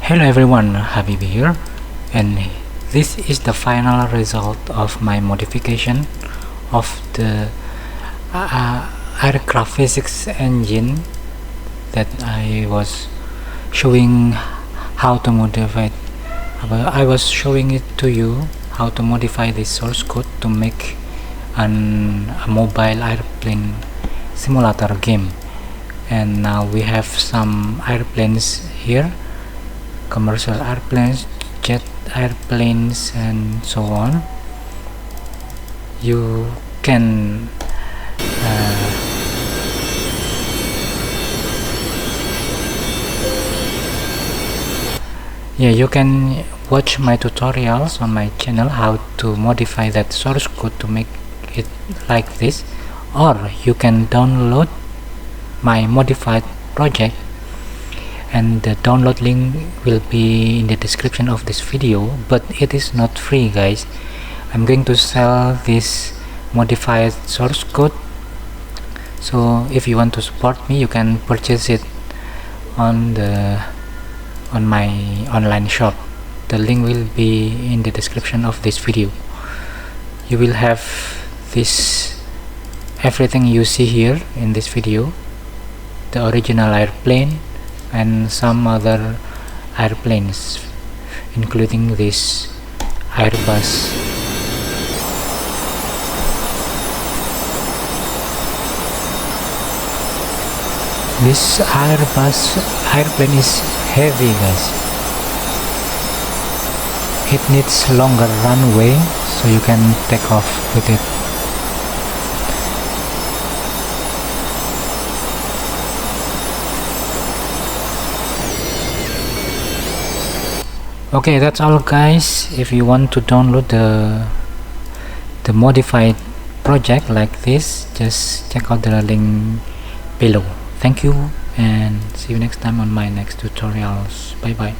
Hello everyone, Habib here, and this is the final result of my modification of the aircraft physics engine that I was showing how to modify. I was showing it to you how to modify the source code to make a mobile airplane simulator game. And now we have some airplanes here, commercial airplanes, jet airplanes, and so on. You can you can watch my tutorials on my channel how to modify that source code to make it like this, or you can download my modified project, and the download link will be in the description of this video, but it is not free, guys. I'm going to sell this modified source code, so if you want to support me, you can purchase it on my online shop. The link will be in the description of this video. You will have this everything you see here in this video, the original airplane and some other airplanes, including this Airbus. This Airbus airplane is heavy, guys. It needs longer runway so you can take off with it. Okay, that's all, guys. If you want to download the modified project like this, just check out the link below. Thank you, and see you next time on my next tutorials. Bye bye.